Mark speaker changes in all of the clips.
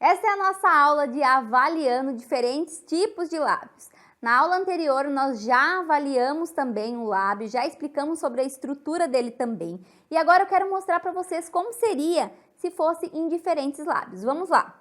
Speaker 1: Essa é a nossa aula de avaliando diferentes tipos de lábios. Na aula anterior, nós já avaliamos também o lábio, já explicamos sobre a estrutura dele também. E agora eu quero mostrar para vocês como seria se fosse em diferentes lábios. Vamos lá!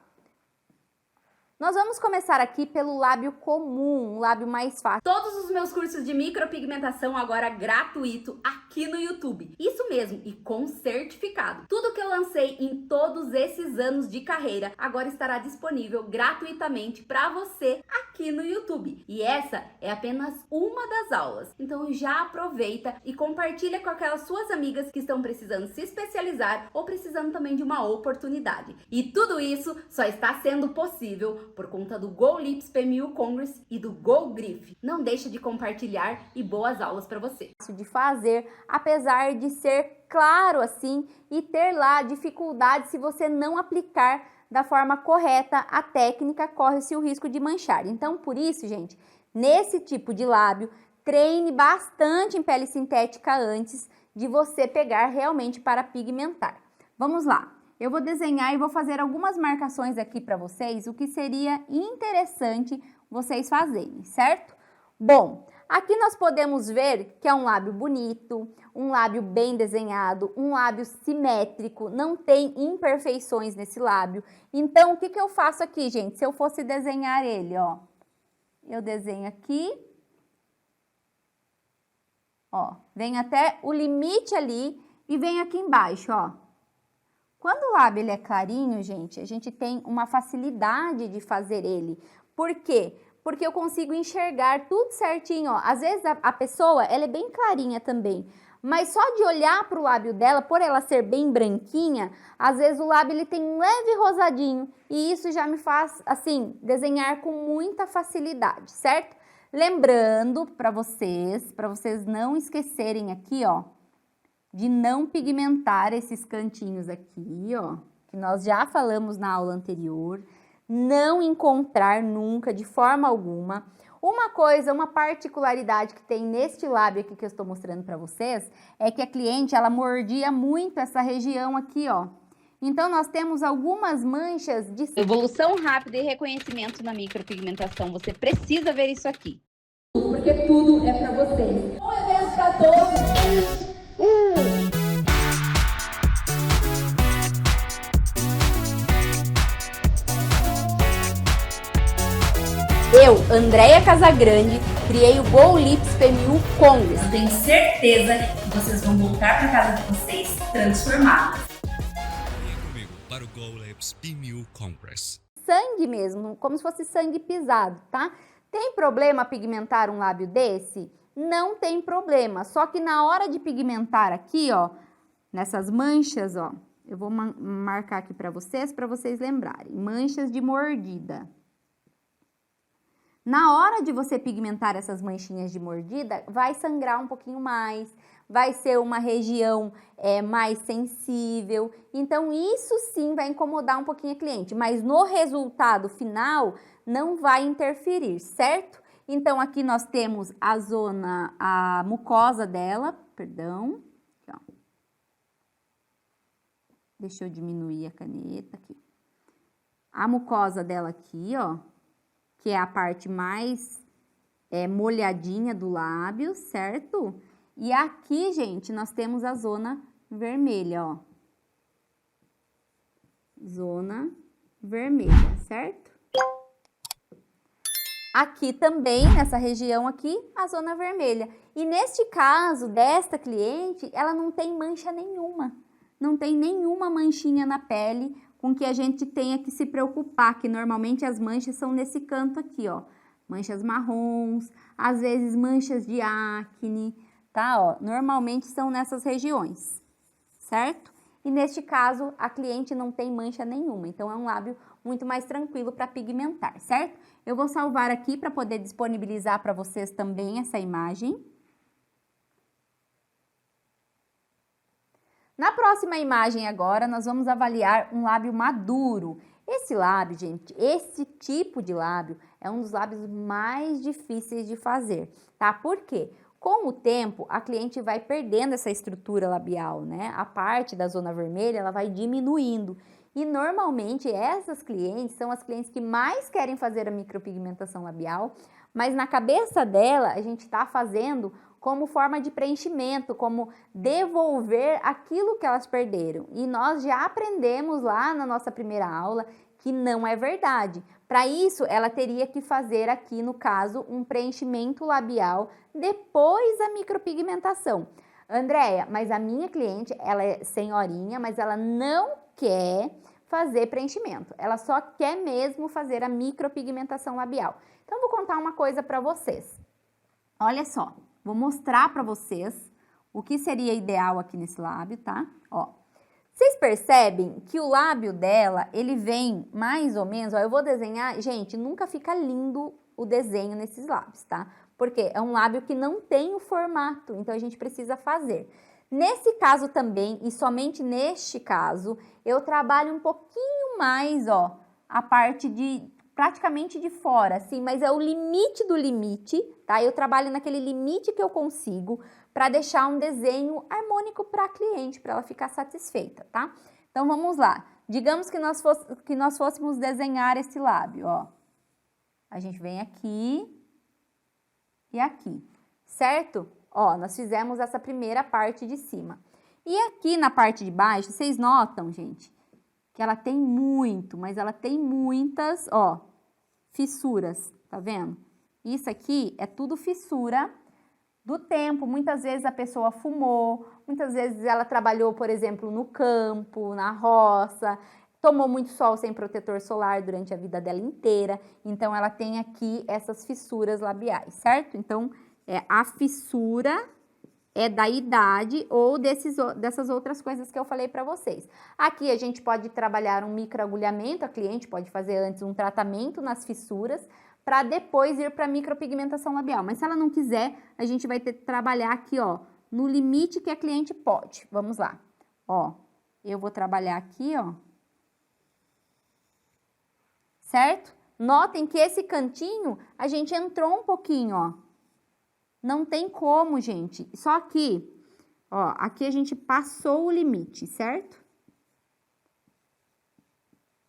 Speaker 1: Nós vamos começar aqui pelo lábio comum, o lábio mais fácil. Todos os meus cursos de micropigmentação agora gratuito aqui no YouTube. Isso mesmo, e com certificado. Tudo que eu lancei em todos esses anos de carreira agora estará disponível gratuitamente para você aqui no YouTube. E essa é apenas uma das aulas. Então já aproveita e compartilha com aquelas suas amigas que estão precisando se especializar ou precisando também de uma oportunidade. E tudo isso só está sendo possível por conta do Go Lips PMU Congress e do Go Grip. Não deixa de compartilhar e boas aulas para você. De fazer, apesar de ser claro assim e ter lá dificuldade se você não aplicar da forma correta a técnica, corre-se o risco de manchar. Então, por isso, gente, nesse tipo de lábio, treine bastante em pele sintética antes de você pegar realmente para pigmentar. Vamos lá! Eu vou desenhar e vou fazer algumas marcações aqui para vocês, o que seria interessante vocês fazerem, certo? Bom, aqui nós podemos ver que é um lábio bonito, um lábio bem desenhado, um lábio simétrico, não tem imperfeições nesse lábio. Então, o que eu faço aqui, gente? Se eu fosse desenhar ele, ó, eu desenho aqui, ó, venho até o limite ali e venho aqui embaixo, ó. Quando o lábio ele é clarinho, gente, a gente tem uma facilidade de fazer ele. Por quê? Porque eu consigo enxergar tudo certinho, ó. Às vezes a pessoa, ela é bem clarinha também, mas só de olhar para o lábio dela, por ela ser bem branquinha, às vezes o lábio ele tem um leve rosadinho e isso já me faz, assim, desenhar com muita facilidade, certo? Lembrando para vocês não esquecerem aqui, ó, de não pigmentar esses cantinhos aqui, ó, que nós já falamos na aula anterior, não encontrar nunca, de forma alguma. Uma coisa, uma particularidade que tem neste lábio aqui que eu estou mostrando para vocês, é que a cliente, ela mordia muito essa região aqui, ó. Então, nós temos algumas manchas de evolução rápida e reconhecimento na micropigmentação. Você precisa ver isso aqui. Porque tudo é para vocês. Um evento para todos. Eu, Andréia Casagrande, criei o Go Lips PMU Congress. Eu tenho certeza que vocês vão voltar para casa de vocês transformados.
Speaker 2: Venha comigo para o Go Lips PMU Congress.
Speaker 1: Sangue mesmo, como se fosse sangue pisado, tá? Tem problema pigmentar um lábio desse? Não tem problema, só que na hora de pigmentar aqui, ó, nessas manchas, ó, eu vou marcar aqui para vocês lembrarem, manchas de mordida. Na hora de você pigmentar essas manchinhas de mordida, vai sangrar um pouquinho mais, vai ser uma região mais sensível, então isso sim vai incomodar um pouquinho a cliente, mas no resultado final não vai interferir, certo? Então, aqui nós temos a mucosa dela, perdão, aqui, ó. Deixa eu diminuir a caneta aqui. A mucosa dela aqui, ó, que é a parte mais molhadinha do lábio, certo? E aqui, gente, nós temos a zona vermelha, ó. Zona vermelha, certo? Aqui também, nessa região aqui, a zona vermelha. E neste caso, desta cliente, ela não tem mancha nenhuma. Não tem nenhuma manchinha na pele com que a gente tenha que se preocupar, que normalmente as manchas são nesse canto aqui, ó. Manchas marrons, às vezes manchas de acne, tá? Ó, normalmente são nessas regiões, certo? E neste caso, a cliente não tem mancha nenhuma, então é um lábio muito mais tranquilo para pigmentar, certo? Eu vou salvar aqui para poder disponibilizar para vocês também essa imagem. Na próxima imagem agora, nós vamos avaliar um lábio maduro. Esse lábio, gente, esse tipo de lábio é um dos lábios mais difíceis de fazer, tá? Por quê? Com o tempo, a cliente vai perdendo essa estrutura labial, né? A parte da zona vermelha, ela vai diminuindo. E normalmente essas clientes são as clientes que mais querem fazer a micropigmentação labial, mas na cabeça dela a gente está fazendo como forma de preenchimento, como devolver aquilo que elas perderam. E nós já aprendemos lá na nossa primeira aula que não é verdade. Para isso, ela teria que fazer aqui, no caso, um preenchimento labial depois da micropigmentação. Andréia, mas a minha cliente, ela é senhorinha, mas ela não quer fazer preenchimento. Ela só quer mesmo fazer a micropigmentação labial. Então, vou contar uma coisa para vocês. Olha só, vou mostrar para vocês o que seria ideal aqui nesse lábio, tá? Ó, vocês percebem que o lábio dela, ele vem mais ou menos, ó, eu vou desenhar, gente, nunca fica lindo o desenho nesses lábios, tá? Porque é um lábio que não tem o formato, então a gente precisa fazer. Nesse caso também, e somente neste caso, eu trabalho um pouquinho mais, ó, a parte de praticamente de fora, assim, mas é o limite do limite, tá? Eu trabalho naquele limite que eu consigo para deixar um desenho harmônico para a cliente, para ela ficar satisfeita, tá? Então, vamos lá. Digamos que nós fôssemos desenhar esse lábio, ó. A gente vem aqui e aqui, certo? Ó, nós fizemos essa primeira parte de cima. E aqui na parte de baixo, vocês notam, gente, que ela tem muito, mas ela tem muitas, ó, fissuras, tá vendo? Isso aqui é tudo fissura do tempo. Muitas vezes a pessoa fumou, muitas vezes ela trabalhou, por exemplo, no campo, na roça, tomou muito sol sem protetor solar durante a vida dela inteira, então ela tem aqui essas fissuras labiais, certo? Então, a fissura é da idade ou dessas outras coisas que eu falei para vocês. Aqui a gente pode trabalhar um microagulhamento, a cliente pode fazer antes um tratamento nas fissuras, para depois ir para a micropigmentação labial. Mas se ela não quiser, a gente vai ter que trabalhar aqui, ó, no limite que a cliente pode. Vamos lá. Ó, eu vou trabalhar aqui, ó. Certo? Notem que esse cantinho, a gente entrou um pouquinho, ó. Não tem como, gente. Só aqui, ó, aqui a gente passou o limite, certo?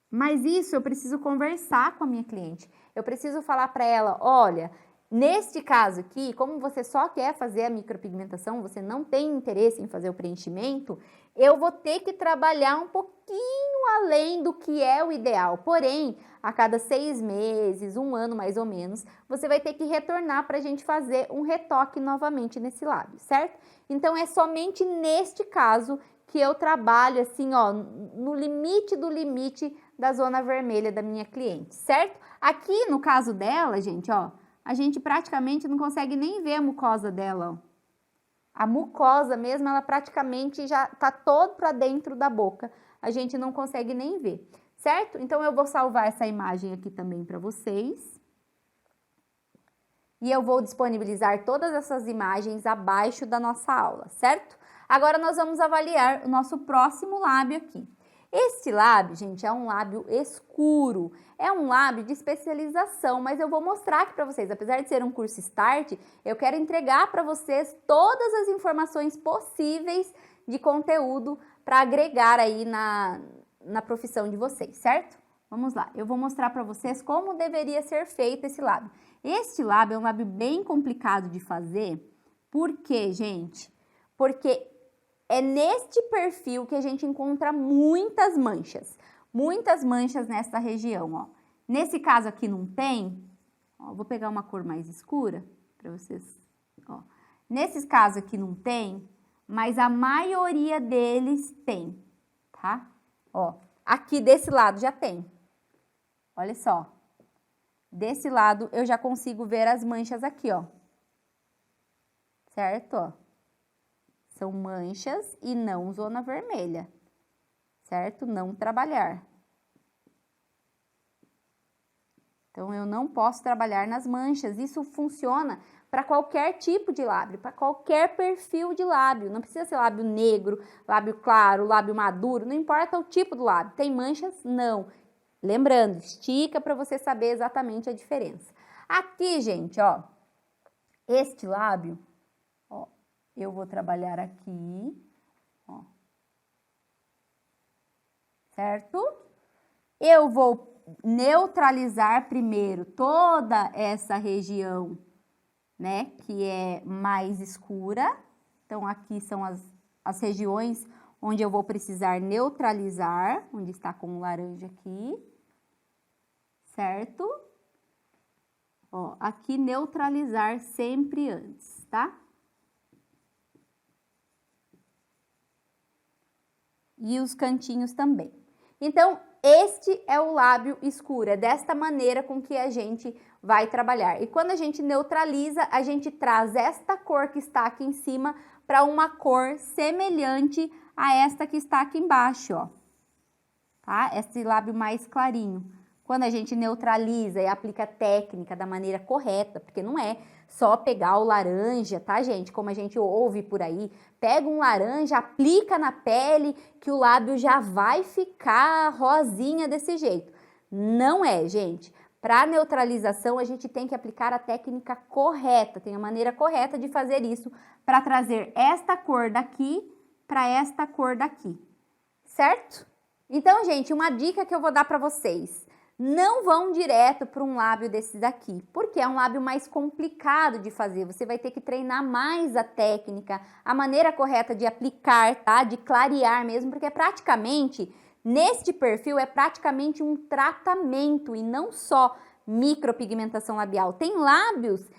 Speaker 1: Mas isso eu preciso conversar com a minha cliente. Eu preciso falar para ela, olha, neste caso aqui, como você só quer fazer a micropigmentação, você não tem interesse em fazer o preenchimento, eu vou ter que trabalhar um pouquinho além do que é o ideal. Porém, a cada 6 meses, 1 ano mais ou menos, você vai ter que retornar para a gente fazer um retoque novamente nesse lábio, certo? Então, é somente neste caso que eu trabalho assim, ó, no limite do limite da zona vermelha da minha cliente, certo? Aqui, no caso dela, gente, ó, a gente praticamente não consegue nem ver a mucosa dela, ó. A mucosa mesmo, ela praticamente já tá todo para dentro da boca. A gente não consegue nem ver, certo? Então, eu vou salvar essa imagem aqui também para vocês. E eu vou disponibilizar todas essas imagens abaixo da nossa aula, certo? Agora, nós vamos avaliar o nosso próximo lábio aqui. Este lábio, gente, é um lábio escuro, é um lábio de especialização, mas eu vou mostrar aqui para vocês. Apesar de ser um curso Start, eu quero entregar para vocês todas as informações possíveis de conteúdo para agregar aí na profissão de vocês, certo? Vamos lá, eu vou mostrar para vocês como deveria ser feito esse lábio. Este lábio é um lábio bem complicado de fazer, por quê, gente? Porque é neste perfil que a gente encontra muitas manchas nessa região, ó. Nesse caso aqui não tem, ó, vou pegar uma cor mais escura para vocês, ó. Nesses casos aqui não tem, mas a maioria deles tem, tá? Ó, aqui desse lado já tem. Olha só. Desse lado eu já consigo ver as manchas aqui, ó. Certo, ó. São manchas e não zona vermelha, certo? Não trabalhar. Então, eu não posso trabalhar nas manchas. Isso funciona para qualquer tipo de lábio, para qualquer perfil de lábio. Não precisa ser lábio negro, lábio claro, lábio maduro, não importa o tipo do lábio. Tem manchas? Não. Lembrando, estica para você saber exatamente a diferença. Aqui, gente, ó, este lábio, ó, eu vou trabalhar aqui, ó, certo? Eu vou neutralizar primeiro toda essa região, né, que é mais escura. Então, aqui são as regiões onde eu vou precisar neutralizar, onde está com o laranja aqui, certo? Ó, aqui neutralizar sempre antes, tá? E os cantinhos também. Então, este é o lábio escuro, é desta maneira com que a gente vai trabalhar. E quando a gente neutraliza, a gente traz esta cor que está aqui em cima para uma cor semelhante a esta que está aqui embaixo, ó. Tá? Esse lábio mais clarinho. Quando a gente neutraliza e aplica a técnica da maneira correta, porque não é só pegar o laranja, tá, gente? Como a gente ouve por aí, pega um laranja, aplica na pele, que o lábio já vai ficar rosinha desse jeito. Não é, gente. Para neutralização, a gente tem que aplicar a técnica correta, tem a maneira correta de fazer isso para trazer esta cor daqui para esta cor daqui, certo? Então, gente, uma dica que eu vou dar para vocês. Não vão direto para um lábio desses aqui, porque é um lábio mais complicado de fazer. Você vai ter que treinar mais a técnica, a maneira correta de aplicar, tá? De clarear mesmo, porque praticamente, neste perfil, é praticamente um tratamento e não só micropigmentação labial. Tem lábios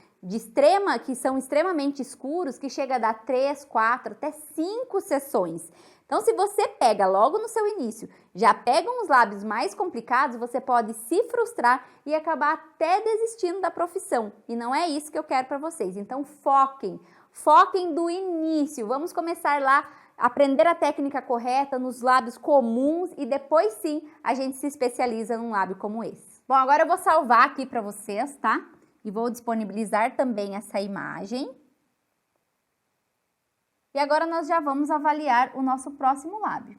Speaker 1: que são extremamente escuros, que chega a dar 3, 4, até 5 sessões. Então, se você pega logo no seu início, já pega uns lábios mais complicados, você pode se frustrar e acabar até desistindo da profissão. E não é isso que eu quero para vocês. Então, foquem do início. Vamos começar lá, aprender a técnica correta nos lábios comuns e depois sim a gente se especializa num lábio como esse. Bom, agora eu vou salvar aqui para vocês, tá? E vou disponibilizar também essa imagem. E agora nós já vamos avaliar o nosso próximo lábio.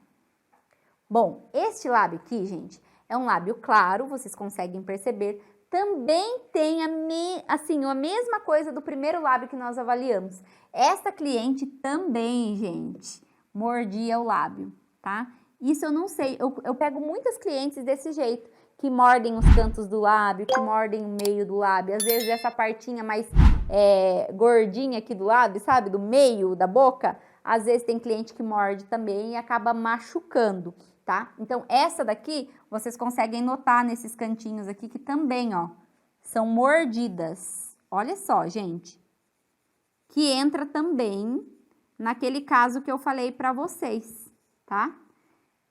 Speaker 1: Bom, este lábio aqui, gente, é um lábio claro, vocês conseguem perceber. Também tem a mesma coisa do primeiro lábio que nós avaliamos. Esta cliente também, gente, mordia o lábio, tá? Isso eu não sei, eu pego muitas clientes desse jeito, que mordem os cantos do lábio, que mordem o meio do lábio. Às vezes essa partinha mais gordinha aqui do lado, sabe? Do meio da boca. Às vezes tem cliente que morde também e acaba machucando, tá? Então, essa daqui, vocês conseguem notar nesses cantinhos aqui que também, ó, são mordidas. Olha só, gente. Que entra também naquele caso que eu falei pra vocês, tá?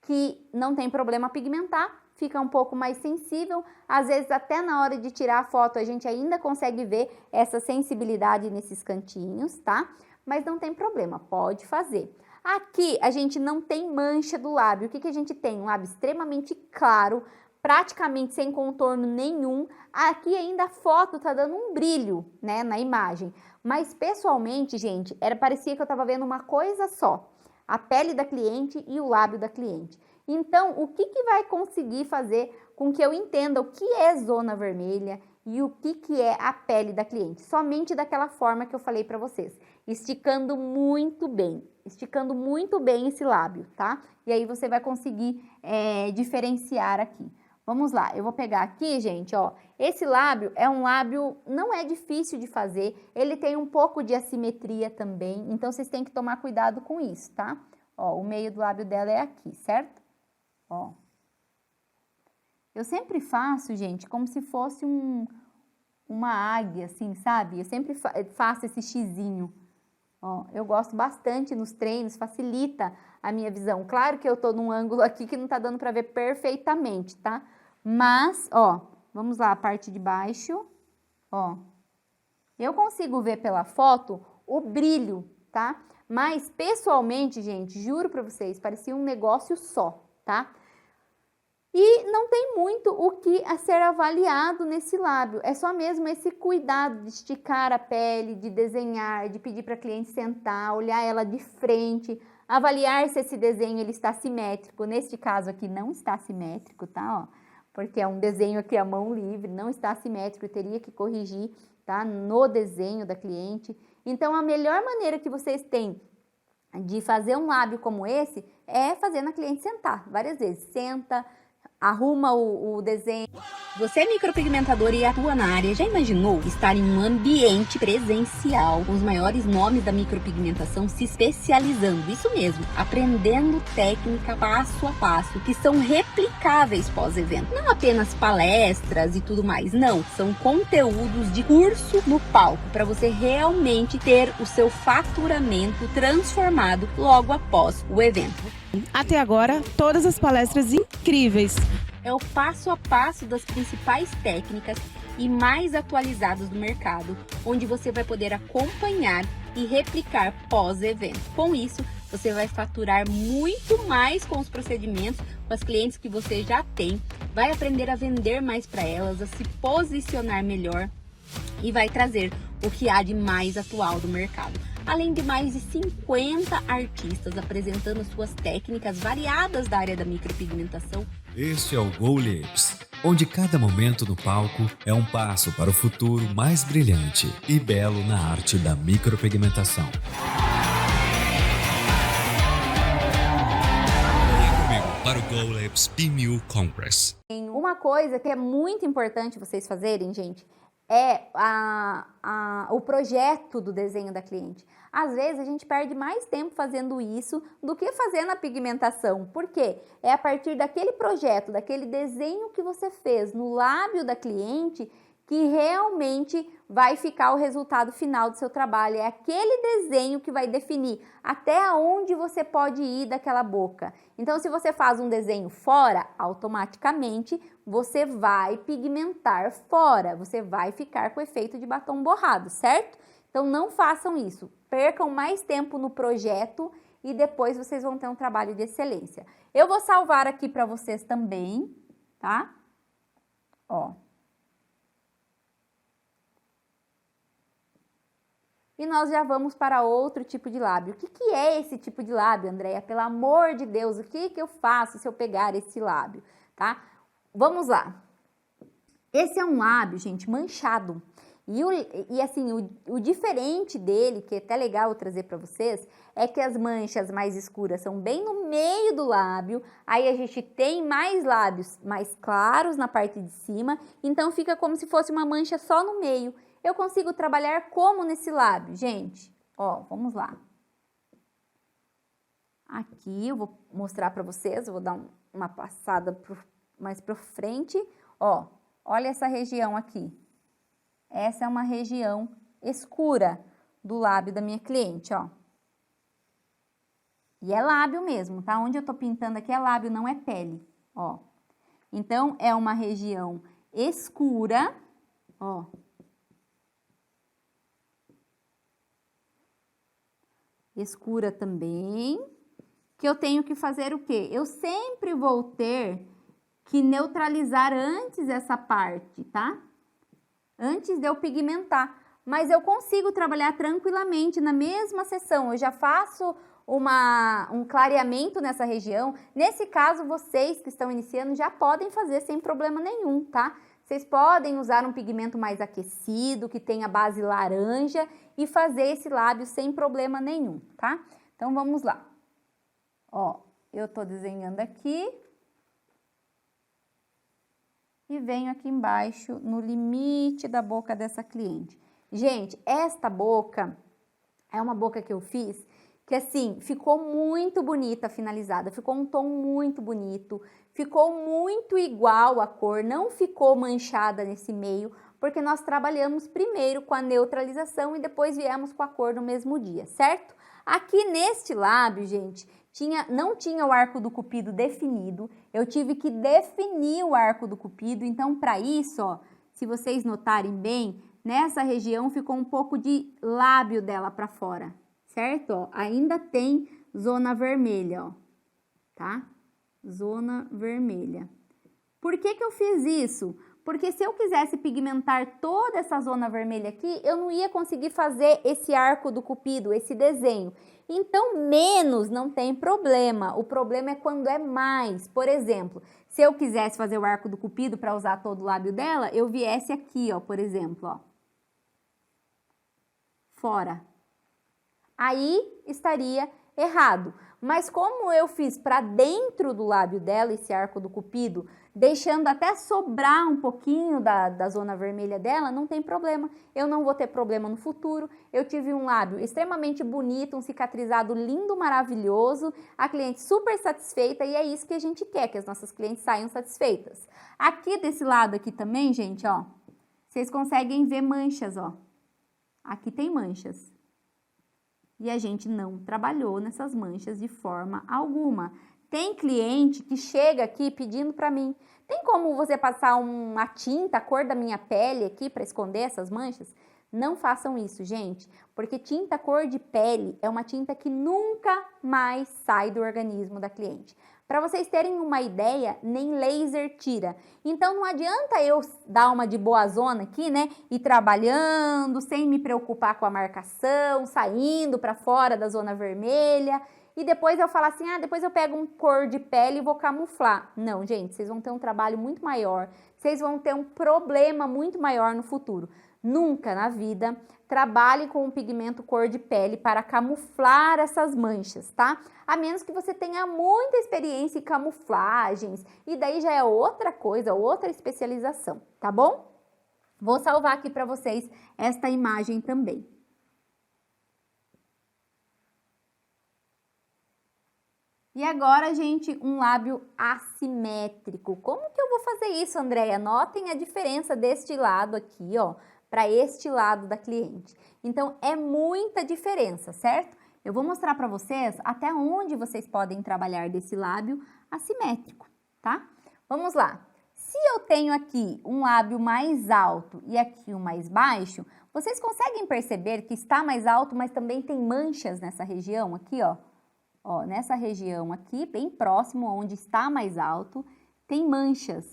Speaker 1: Que não tem problema pigmentar, fica um pouco mais sensível, às vezes até na hora de tirar a foto a gente ainda consegue ver essa sensibilidade nesses cantinhos, tá? Mas não tem problema, pode fazer. Aqui a gente não tem mancha do lábio, o que a gente tem? Um lábio extremamente claro, praticamente sem contorno nenhum. Aqui ainda a foto tá dando um brilho, né, na imagem. Mas pessoalmente, gente, parecia que eu tava vendo uma coisa só. A pele da cliente e o lábio da cliente. Então, o que vai conseguir fazer com que eu entenda o que é zona vermelha e o que é a pele da cliente? Somente daquela forma que eu falei para vocês, esticando muito bem esse lábio, tá? E aí você vai conseguir diferenciar aqui. Vamos lá, eu vou pegar aqui, gente, ó, esse lábio é um lábio, não é difícil de fazer, ele tem um pouco de assimetria também, então vocês têm que tomar cuidado com isso, tá? Ó, o meio do lábio dela é aqui, certo? Ó. Eu sempre faço, gente, como se fosse uma águia, assim, sabe? Eu sempre faço esse xizinho. Ó, eu gosto bastante nos treinos, facilita a minha visão. Claro que eu tô num ângulo aqui que não tá dando pra ver perfeitamente, tá? Mas, ó, vamos lá, a parte de baixo, ó. Eu consigo ver pela foto o brilho, tá? Mas, pessoalmente, gente, juro pra vocês, parecia um negócio só, tá? E não tem muito o que a ser avaliado nesse lábio, é só mesmo esse cuidado de esticar a pele, de desenhar, de pedir para a cliente sentar, olhar ela de frente, avaliar se esse desenho ele está simétrico. Neste caso aqui não está simétrico, tá? Ó, porque é um desenho aqui à mão livre, não está simétrico, eu teria que corrigir, tá? No desenho da cliente. Então, a melhor maneira que vocês têm de fazer um lábio como esse é fazendo a cliente sentar várias vezes. Senta, arruma o desenho.
Speaker 3: Você é micropigmentador e atua na área, já imaginou estar em um ambiente presencial com os maiores nomes da micropigmentação se especializando, isso mesmo, aprendendo técnica passo a passo, que são replicáveis pós-evento. Não apenas palestras e tudo mais, não, são conteúdos de curso no palco, para você realmente ter o seu faturamento transformado logo após o evento.
Speaker 4: Até agora, todas as palestras incríveis.
Speaker 3: É o passo a passo das principais técnicas e mais atualizadas do mercado, onde você vai poder acompanhar e replicar pós-evento. Com isso, você vai faturar muito mais com os procedimentos, com as clientes que você já tem, vai aprender a vender mais para elas, a se posicionar melhor e vai trazer o que há de mais atual do mercado. Além de mais de 50 artistas apresentando suas técnicas variadas da área da micropigmentação.
Speaker 2: Este é o Go Lips, onde cada momento no palco é um passo para o futuro mais brilhante e belo na arte da micropigmentação. Venha comigo para o Go Lips PMU Congress.
Speaker 1: Uma coisa que é muito importante vocês fazerem, gente, é o projeto do desenho da cliente. Às vezes a gente perde mais tempo fazendo isso do que fazendo a pigmentação. Por quê? É a partir daquele projeto, daquele desenho que você fez no lábio da cliente que realmente vai ficar o resultado final do seu trabalho. É aquele desenho que vai definir até onde você pode ir daquela boca. Então, se você faz um desenho fora, automaticamente você vai pigmentar fora. Você vai ficar com o efeito de batom borrado, certo? Então, não façam isso. Percam mais tempo no projeto e depois vocês vão ter um trabalho de excelência. Eu vou salvar aqui para vocês também, tá? Ó. E nós já vamos para outro tipo de lábio. O que é esse tipo de lábio, Andréia? Pelo amor de Deus, o que eu faço se eu pegar esse lábio, tá? Vamos lá. Esse é um lábio, gente, manchado. E assim, o diferente dele, que é até legal eu trazer para vocês, é que as manchas mais escuras são bem no meio do lábio, aí a gente tem mais lábios mais claros na parte de cima, então fica como se fosse uma mancha só no meio. Eu consigo trabalhar como nesse lábio, gente? Ó, vamos lá. Aqui eu vou mostrar para vocês, eu vou dar uma passada mais para frente. Ó, olha essa região aqui. Essa é uma região escura do lábio da minha cliente, ó. E é lábio mesmo, tá? Onde eu tô pintando aqui é lábio, não é pele, ó. Então, é uma região escura, ó. Escura também, que eu tenho que fazer o quê? Eu sempre vou ter que neutralizar antes essa parte, tá? Antes de eu pigmentar, mas eu consigo trabalhar tranquilamente na mesma sessão, eu já faço um clareamento nessa região. Nesse caso, vocês que estão iniciando já podem fazer sem problema nenhum, tá? Vocês podem usar um pigmento mais aquecido, que tenha base laranja e fazer esse lábio sem problema nenhum, tá? Então, vamos lá. Ó, eu tô desenhando aqui. E venho aqui embaixo, no limite da boca dessa cliente. Gente, esta boca é uma boca que eu fiz, que assim, ficou muito bonita finalizada, ficou um tom muito bonito, ficou muito igual a cor, não ficou manchada nesse meio, porque nós trabalhamos primeiro com a neutralização e depois viemos com a cor no mesmo dia, certo? Aqui neste lábio, gente, não tinha o arco do cupido definido, eu tive que definir o arco do cupido, então para isso, ó, se vocês notarem bem, nessa região ficou um pouco de lábio dela para fora, certo? Ó, ainda tem zona vermelha, ó, tá? Zona vermelha. Por que eu fiz isso? Porque se eu quisesse pigmentar toda essa zona vermelha aqui, eu não ia conseguir fazer esse arco do cupido, esse desenho. Então, menos não tem problema. O problema é quando é mais. Por exemplo, se eu quisesse fazer o arco do cupido para usar todo o lábio dela, eu viesse aqui, ó, por exemplo, ó. Fora. Aí estaria errado. Mas como eu fiz para dentro do lábio dela esse arco do cupido, deixando até sobrar um pouquinho da zona vermelha dela, não tem problema. Eu não vou ter problema no futuro. Eu tive um lábio extremamente bonito, um cicatrizado lindo, maravilhoso, a cliente super satisfeita e é isso que a gente quer, que as nossas clientes saiam satisfeitas. Aqui desse lado aqui também, gente, ó, vocês conseguem ver manchas, ó. Aqui tem manchas. E a gente não trabalhou nessas manchas de forma alguma. Tem cliente que chega aqui pedindo para mim, tem como você passar uma tinta, a cor da minha pele aqui para esconder essas manchas? Não façam isso, gente, porque tinta cor de pele é uma tinta que nunca mais sai do organismo da cliente. Para vocês terem uma ideia, nem laser tira. Então não adianta eu dar uma de boa zona aqui, né? E trabalhando, sem me preocupar com a marcação, saindo para fora da zona vermelha. E depois eu falar assim, depois eu pego um cor de pele e vou camuflar. Não, gente, vocês vão ter um trabalho muito maior. Vocês vão ter um problema muito maior no futuro. Nunca na vida trabalhe com um pigmento cor de pele para camuflar essas manchas, tá? A menos que você tenha muita experiência em camuflagens, e daí já é outra coisa, outra especialização, tá bom? Vou salvar aqui para vocês esta imagem também. E agora, gente, um lábio assimétrico. Como que eu vou fazer isso, Andréia? Notem a diferença deste lado aqui, ó, para este lado da cliente. Então, é muita diferença, certo? Eu vou mostrar para vocês até onde vocês podem trabalhar desse lábio assimétrico, tá? Vamos lá. Se eu tenho aqui um lábio mais alto e aqui um mais baixo, vocês conseguem perceber que está mais alto, mas também tem manchas nessa região aqui, ó? Ó, nessa região aqui, bem próximo onde está mais alto, tem manchas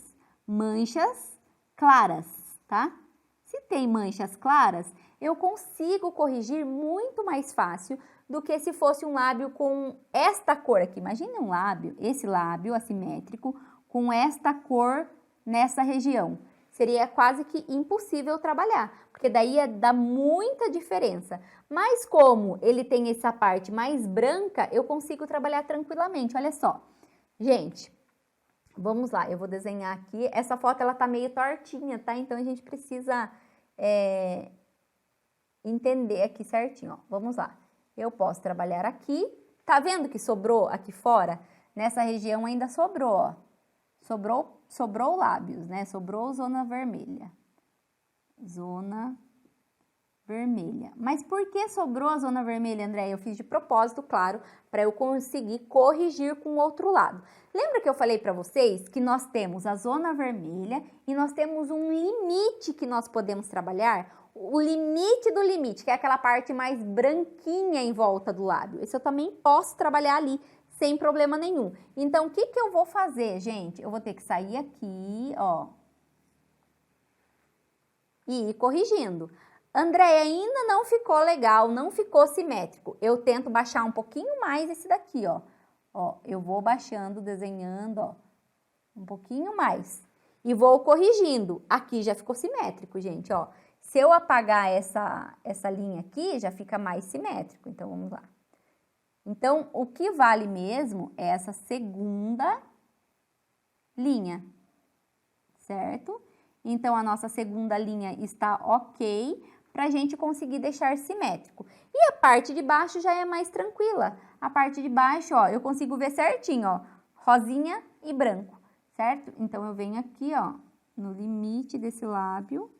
Speaker 1: claras, tá? Se tem manchas claras, eu consigo corrigir muito mais fácil do que se fosse um lábio com esta cor aqui. Imagina um lábio, esse lábio assimétrico, com esta cor nessa região. Seria quase que impossível trabalhar, porque daí ia dar muita diferença. Mas como ele tem essa parte mais branca, eu consigo trabalhar tranquilamente. Olha só, gente, vamos lá, eu vou desenhar aqui. Essa foto, ela tá meio tortinha, tá? Então, a gente precisa entender aqui certinho, ó. Vamos lá. Eu posso trabalhar aqui. Tá vendo que sobrou aqui fora? Nessa região ainda sobrou, ó. Sobrou lábios, né? Sobrou zona vermelha. Zona vermelha. Mas por que sobrou a zona vermelha, André? Eu fiz de propósito, claro, para eu conseguir corrigir com o outro lado. Lembra que eu falei para vocês que nós temos a zona vermelha e nós temos um limite que nós podemos trabalhar? O limite do limite, que é aquela parte mais branquinha em volta do lábio. Esse eu também posso trabalhar ali, sem problema nenhum. Então, o que que eu vou fazer, gente? Eu vou ter que sair aqui, ó, e ir corrigindo. André, ainda não ficou legal, não ficou simétrico. Eu tento baixar um pouquinho mais esse daqui, ó. Ó, eu vou baixando, desenhando, ó, um pouquinho mais. E vou corrigindo. Aqui já ficou simétrico, gente, ó. Se eu apagar essa linha aqui, já fica mais simétrico. Então, vamos lá. Então, o que vale mesmo é essa segunda linha, certo? Então, a nossa segunda linha está ok para a gente conseguir deixar simétrico. E a parte de baixo já é mais tranquila. A parte de baixo, ó, eu consigo ver certinho, ó, rosinha e branco, certo? Então, eu venho aqui, ó, no limite desse lábio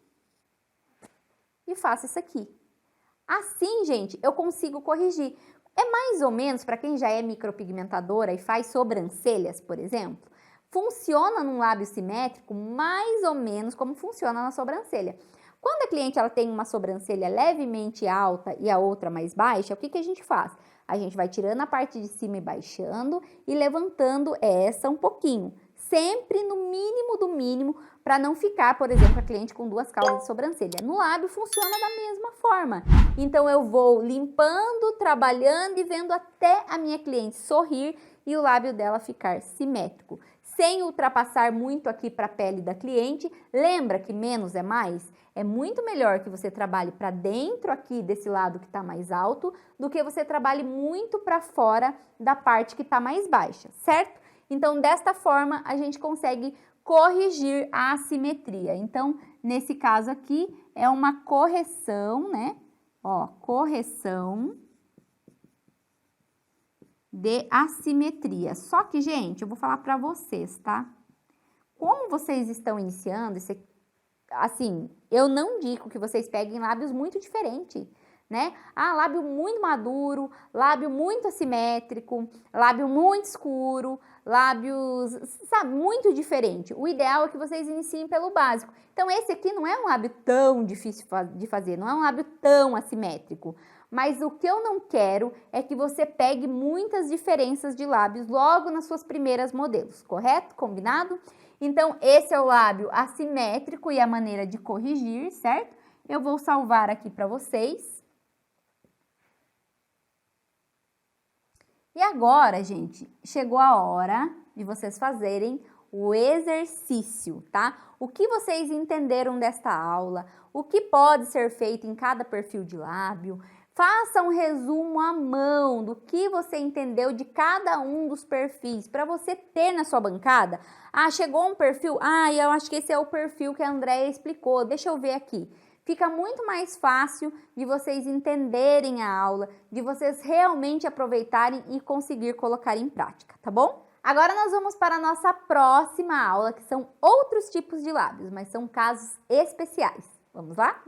Speaker 1: e faço isso aqui. Assim, gente, eu consigo corrigir. É mais ou menos, para quem já é micropigmentadora e faz sobrancelhas, por exemplo, funciona num lábio simétrico mais ou menos como funciona na sobrancelha. Quando a cliente ela tem uma sobrancelha levemente alta e a outra mais baixa, o que que a gente faz? A gente vai tirando a parte de cima e baixando e levantando essa um pouquinho. Sempre no mínimo do mínimo, para não ficar, por exemplo, a cliente com duas caudas de sobrancelha. No lábio funciona da mesma forma. Então, eu vou limpando, trabalhando e vendo até a minha cliente sorrir e o lábio dela ficar simétrico. sem ultrapassar muito aqui para a pele da cliente. Lembra que menos é mais? É muito melhor que você trabalhe para dentro aqui desse lado que está mais alto do que você trabalhe muito para fora da parte que está mais baixa, certo? Então, desta forma, a gente consegue corrigir a assimetria. Então, nesse caso aqui, é uma correção, né? Ó, correção de assimetria. Só que, gente, eu vou falar para vocês, tá? Como vocês estão iniciando, assim, eu não digo que vocês peguem lábios muito diferentes, né? Ah, lábio muito maduro, lábio muito assimétrico, lábio muito escuro, lábios, sabe, muito diferente. O ideal é que vocês iniciem pelo básico. Então, esse aqui não é um lábio tão difícil de fazer, não é um lábio tão assimétrico. Mas o que eu não quero é que você pegue muitas diferenças de lábios logo nas suas primeiras modelos, correto? Combinado? Então, esse é o lábio assimétrico e a maneira de corrigir, certo? Eu vou salvar aqui para vocês. E agora, gente, chegou a hora de vocês fazerem o exercício, tá? O que vocês entenderam desta aula, o que pode ser feito em cada perfil de lábio. Faça um resumo à mão do que você entendeu de cada um dos perfis, para você ter na sua bancada. Ah, chegou um perfil? Ah, eu acho que esse é o perfil que a Andréia explicou, deixa eu ver aqui. Fica muito mais fácil de vocês entenderem a aula, de vocês realmente aproveitarem e conseguir colocar em prática, tá bom? Agora nós vamos para a nossa próxima aula, que são outros tipos de lábios, mas são casos especiais. Vamos lá?